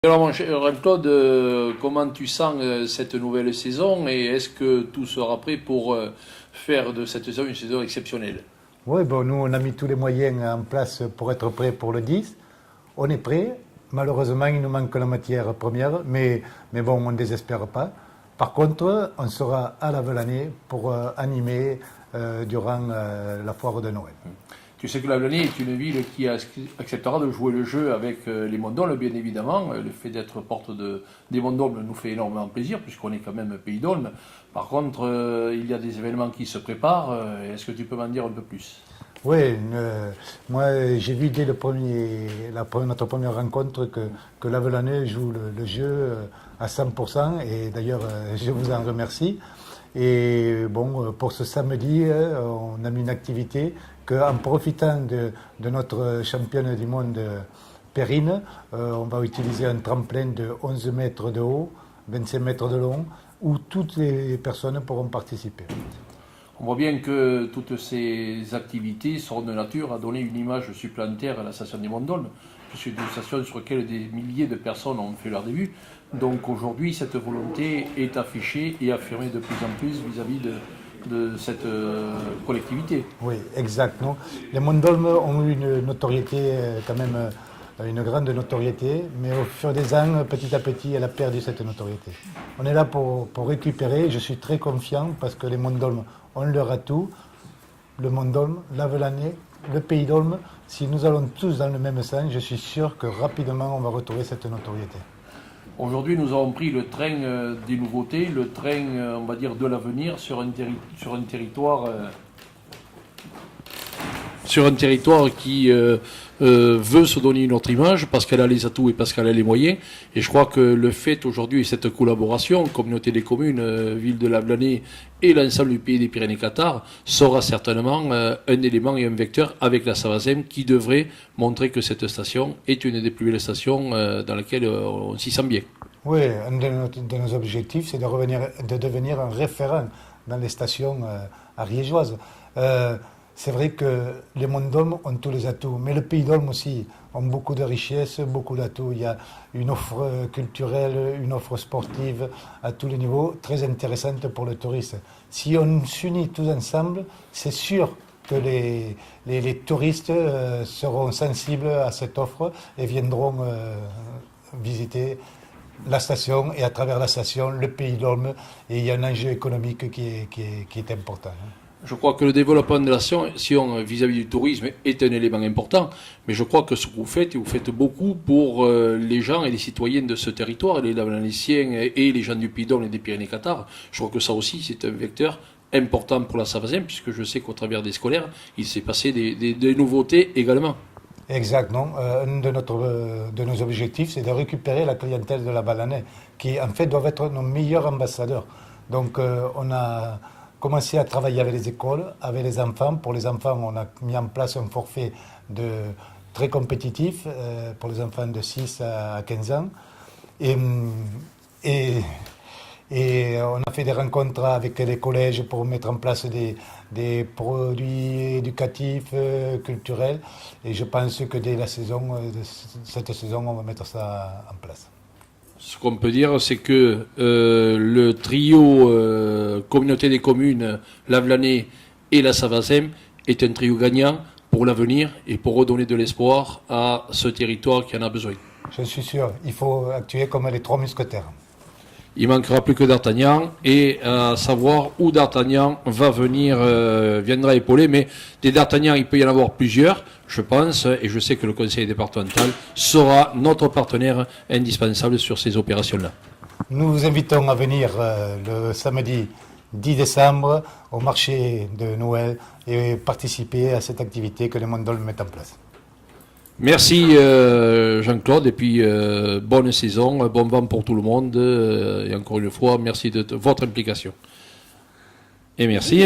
Alors mon cher Jean-Claude, comment tu sens cette nouvelle saison et est-ce que tout sera prêt pour faire de cette saison une saison exceptionnelle? Oui, bon, nous, on a mis tous les moyens en place pour être prêt pour le 10. On est prêt. Malheureusement, il nous manque la matière première, mais bon, on ne désespère pas. Par contre, on sera à la l'année pour animer durant la foire de Noël. Tu sais que la Vlanie est une ville qui acceptera de jouer le jeu avec les Mondols, bien évidemment. Le fait d'être porte des Mondols nous fait énormément plaisir, puisqu'on est quand même pays d'Olme. Par contre, il y a des événements qui se préparent. Est-ce que tu peux m'en dire un peu plus? Oui, moi j'ai vu dès notre première rencontre que l'Avelanais joue le jeu à 100% et d'ailleurs je vous en remercie. Et bon, pour ce samedi, on a mis une activité qu'en profitant de notre championne du monde Perrine, on va utiliser un tremplin de 11 mètres de haut, 25 mètres de long, où toutes les personnes pourront participer. On voit bien que toutes ces activités seront de nature à donner une image supplémentaire à la station des Monts-d'Olme, puisque c'est une station sur laquelle des milliers de personnes ont fait leur début. Donc aujourd'hui, cette volonté est affichée et affirmée de plus en plus vis-à-vis de cette collectivité. Oui, exactement. Les Monts-d'Olme ont eu une notoriété quand même, une grande notoriété, mais au fur des ans, petit à petit, elle a perdu cette notoriété. On est là pour récupérer, je suis très confiant parce que les Monts-d'Olme ont leur atout, le Mont-d'Olme, l'Avelanais, le Pays d'Olme. Si nous allons tous dans le même sens, je suis sûr que rapidement on va retrouver cette notoriété. Aujourd'hui, nous avons pris le train des nouveautés, le train, on va dire, de l'avenir sur un territoire qui veut se donner une autre image parce qu'elle a les atouts et parce qu'elle a les moyens. Et je crois que le fait aujourd'hui, cette collaboration, communauté des communes, ville de l'Avlanais et l'ensemble du pays des Pyrénées-Qatar, sera certainement un élément et un vecteur avec la Savazem qui devrait montrer que cette station est une des plus belles stations dans laquelle on s'y sent bien. Oui, un de nos objectifs, c'est de devenir un référent dans les stations ariégeoises. C'est vrai que les Monts-d'Olme ont tous les atouts, mais le Pays d'Olme aussi ont beaucoup de richesses, beaucoup d'atouts. Il y a une offre culturelle, une offre sportive à tous les niveaux, très intéressante pour le tourisme. Si on s'unit tous ensemble, c'est sûr que les touristes seront sensibles à cette offre et viendront visiter la station et à travers la station, le Pays d'Olme. Et il y a un enjeu économique qui est important. Je crois que le développement de la station vis-à-vis du tourisme est un élément important, mais je crois que ce que vous faites beaucoup pour les gens et les citoyens de ce territoire, les Lavalanéciens et les gens du Pays d'Olme et des Pyrénées-Qatar. Je crois que ça aussi, c'est un vecteur important pour la Savazem, puisque je sais qu'au travers des scolaires, il s'est passé des nouveautés également. Exactement. Un de nos objectifs, c'est de récupérer la clientèle de la Balanais, qui en fait doivent être nos meilleurs ambassadeurs. Donc on a commencé à travailler avec les écoles, avec les enfants. Pour les enfants, on a mis en place un forfait très compétitif pour les enfants de 6 à 15 ans. Et on a fait des rencontres avec les collèges pour mettre en place des produits éducatifs, culturels. Et je pense que dès cette saison, on va mettre ça en place. Ce qu'on peut dire, c'est que le trio communauté des communes, l'Avlanais et la Savazem est un trio gagnant pour l'avenir et pour redonner de l'espoir à ce territoire qui en a besoin. Je suis sûr, il faut actuer comme les trois mousquetaires. Il manquera plus que D'Artagnan et à savoir où D'Artagnan viendra épauler. Mais des D'Artagnan, il peut y en avoir plusieurs, je pense, et je sais que le conseil départemental sera notre partenaire indispensable sur ces opérations-là. Nous vous invitons à venir le samedi 10 décembre au marché de Noël et participer à cette activité que les Monts-d'Olme mettent en place. Merci Jean-Claude et puis bonne saison, bon vent pour tout le monde et encore une fois merci de votre implication. Et merci.